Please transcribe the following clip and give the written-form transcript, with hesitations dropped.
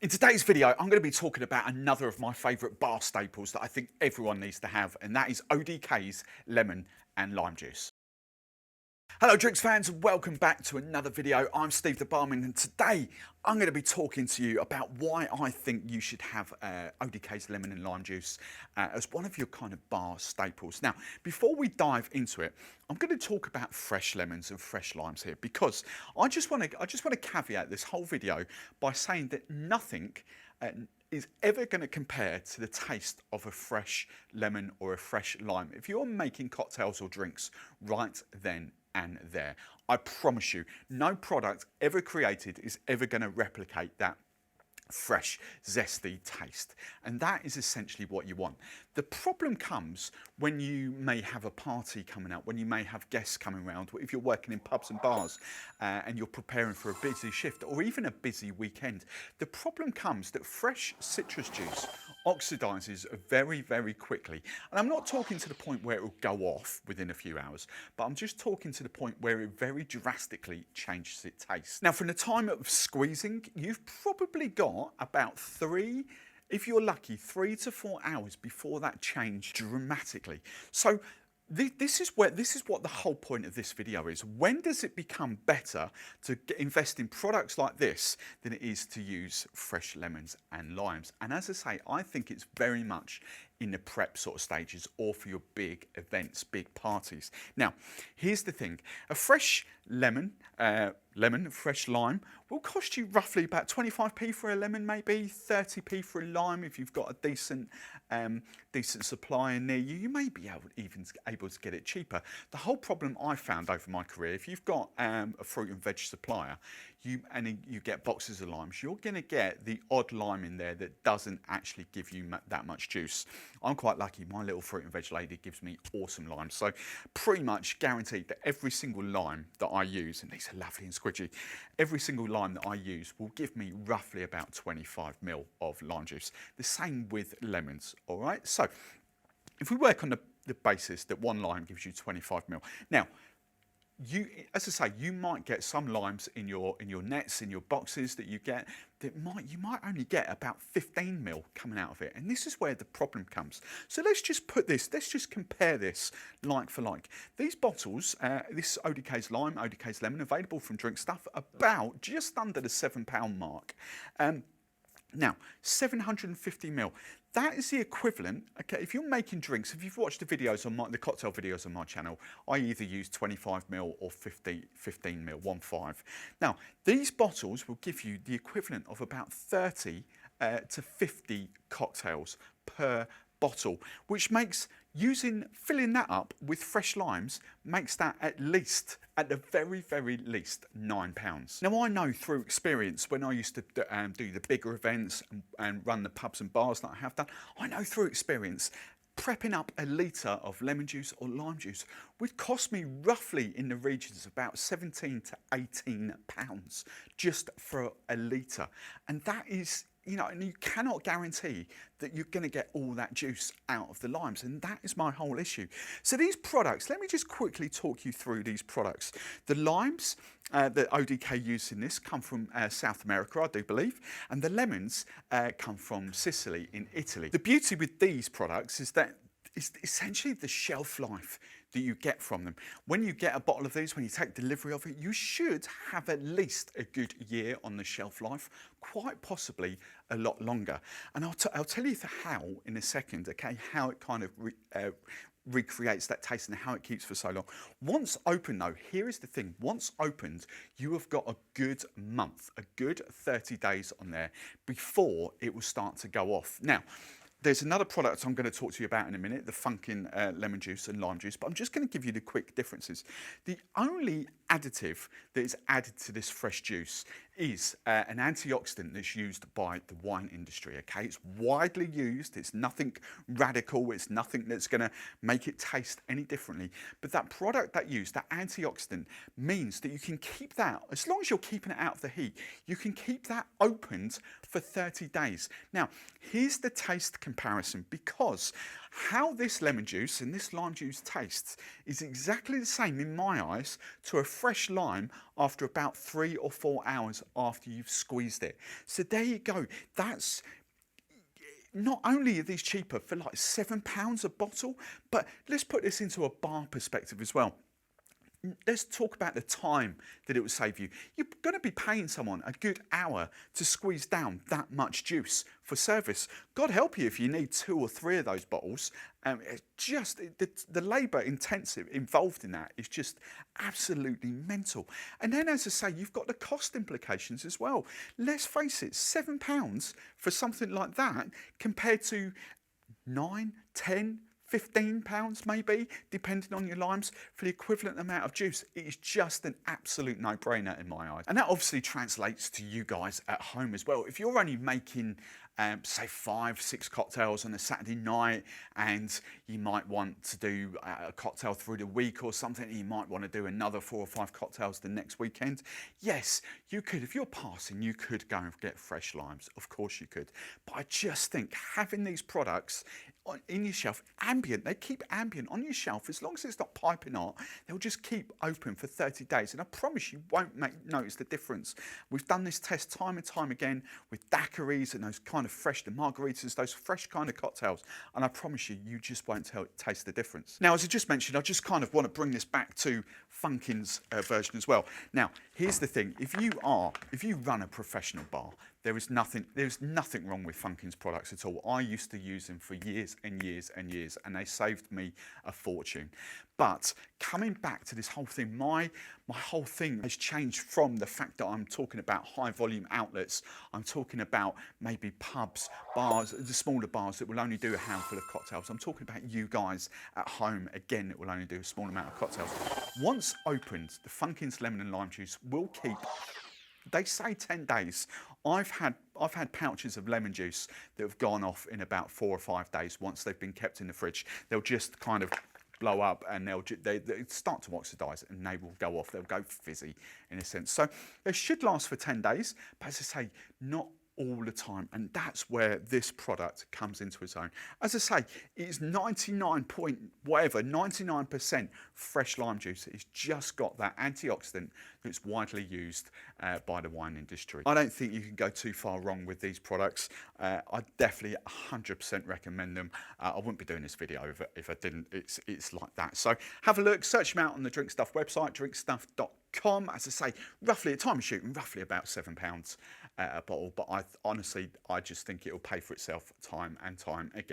In today's video, I'm going to be talking about another of my favourite bar staples that I think everyone needs to have, and that is ODK's lemon and lime juice. Hello drinks fans, welcome back to another video. I'm Steve the Barman, and today I'm going to be talking to you about why I think you should have ODK's lemon and lime juice as one of your kind of bar staples. Now, before we dive into it, I'm going to talk about fresh lemons and fresh limes here, because I just want to caveat this whole video by saying that nothing is ever going to compare to the taste of a fresh lemon or a fresh lime. If you're making cocktails or drinks right then and there, I promise you, no product ever created is ever going to replicate that fresh, zesty taste. And that is essentially what you want. The problem comes when you may have a party coming up, when you may have guests coming around, if you're working in pubs and bars and you're preparing for a busy shift or even a busy weekend. The problem comes that fresh citrus juice oxidizes very, very quickly. And I'm not talking to the point where it will go off within a few hours, but I'm just talking to the point where it very drastically changes its taste. Now, from the time of squeezing, you've probably got about if you're lucky, 3 to 4 hours before that change dramatically. So this is what the whole point of this video is. When does it become better to invest in products like this than it is to use fresh lemons and limes? And as I say, I think it's very much in the prep sort of stages or for your big events, big parties. Now, here's the thing. A fresh lemon, fresh lime will cost you roughly about 25p for a lemon, maybe 30p for a lime. If you've got a decent supply near you, you may be able to get it cheaper. The whole problem I found over my career, if you've got a fruit and veg supplier, you get boxes of limes, you're going to get the odd lime in there that doesn't actually give you that much juice. I'm quite lucky. My little fruit and veg lady gives me awesome limes. So pretty much guaranteed that every single lime that I use, and these are lovely and squidgy, every single lime that I use will give me roughly about 25ml of lime juice. The same with lemons, all right? So if we work on the basis that one lime gives you 25ml. Now, as I say, you might get some limes in your nets, in your boxes that you get, you might only get about 15ml coming out of it. And this is where the problem comes. So let's just compare this like for like. These bottles, this ODK's lime, ODK's lemon, available from Drinkstuff, about just under the £7 mark. Now, 750ml. That is the equivalent, okay, if you're making drinks, if you've watched the videos on the cocktail videos on my channel, I either use 25ml or 15ml, 1.5. Now, these bottles will give you the equivalent of about 30 to 50 cocktails per bottle, which makes filling that up with fresh limes makes that at the very, very least £9. Now, I know through experience, when I used to do the bigger events and run the pubs and bars that I have done, I know through experience prepping up a litre of lemon juice or lime juice would cost me roughly in the regions of about £17 to £18 just for a litre. And that is, and you cannot guarantee that you're going to get all that juice out of the limes, and that is my whole issue. So these products, let me just quickly talk you through these products. The limes that ODK use in this come from South America, I do believe, and the lemons come from Sicily in Italy. The beauty with these products is that it's essentially the shelf life that you get from them. When you get a bottle of these, when you take delivery of it, you should have at least a good year on the shelf life, quite possibly a lot longer. And I'll tell you the how in a second, okay, how it kind of recreates that taste and how it keeps for so long. Once open though, here is the thing, once opened, you have got a good month, a good 30 days on there before it will start to go off. Now, there's another product I'm going to talk to you about in a minute, the Funkin lemon juice and lime juice, but I'm just going to give you the quick differences. The only additive that is added to this fresh juice is an antioxidant that's used by the wine industry, okay? It's widely used, it's nothing radical, it's nothing that's going to make it taste any differently. But that product that used, that antioxidant, means that you can keep that, as long as you're keeping it out of the heat, you can keep that opened for 30 days. Now, here's the taste comparison, because how this lemon juice and this lime juice tastes is exactly the same in my eyes to a fresh lime after about 3 or 4 hours after you've squeezed it. So there you go. That's not only are these cheaper for like £7 a bottle, but let's put this into a bar perspective as well. Let's talk about the time that it will save you. You're going to be paying someone a good hour to squeeze down that much juice for service. God help you if you need 2 or 3 of those bottles. It's just the labour intensive involved in that is just absolutely mental. And then, as I say, you've got the cost implications as well. Let's face it, £7 for something like that compared to 9, 10, £15 maybe, depending on your limes, for the equivalent amount of juice. It is just an absolute no-brainer in my eyes. And that obviously translates to you guys at home as well. If you're only making, say 5, 6 cocktails on a Saturday night, and you might want to do a cocktail through the week or something, you might want to do another 4 or 5 cocktails the next weekend. Yes, you could, if you're passing, you could go and get fresh limes. Of course you could. But I just think having these products in your shelf, ambient, they keep ambient on your shelf. As long as it's not piping hot, they'll just keep open for 30 days. And I promise you won't notice the difference. We've done this test time and time again with daiquiris and those kind of fresh, the margaritas, those fresh kind of cocktails. And I promise you, you just won't taste the difference. Now, as I just mentioned, I just kind of want to bring this back to Funkin's version as well. Now, here's the thing. If you run a professional bar, there's nothing wrong with Funkin's products at all. I used to use them for years and years and years, and they saved me a fortune. But coming back to this whole thing, my whole thing has changed from the fact that I'm talking about high volume outlets. I'm talking about maybe pubs, bars, the smaller bars that will only do a handful of cocktails. I'm talking about you guys at home, again, that will only do a small amount of cocktails. Once opened, the Funkin's lemon and lime juice will keep, they say 10 days. I've had pouches of lemon juice that have gone off in about 4 or 5 days once they've been kept in the fridge. They'll just kind of blow up and they start to oxidize and they will go off. They'll go fizzy in a sense. So they should last for 10 days, but as I say, not all the time, and that's where this product comes into its own. As I say, it is 99% fresh lime juice. It's just got that antioxidant that's widely used by the wine industry. I don't think you can go too far wrong with these products. I definitely 100% recommend them. I wouldn't be doing this video if I didn't. It's like that. So have a look, search them out on the Drinkstuff website, drinkstuff.com. As I say, roughly, at time of shooting, roughly about £7 a bottle, but honestly, I just think it'll pay for itself time and time again.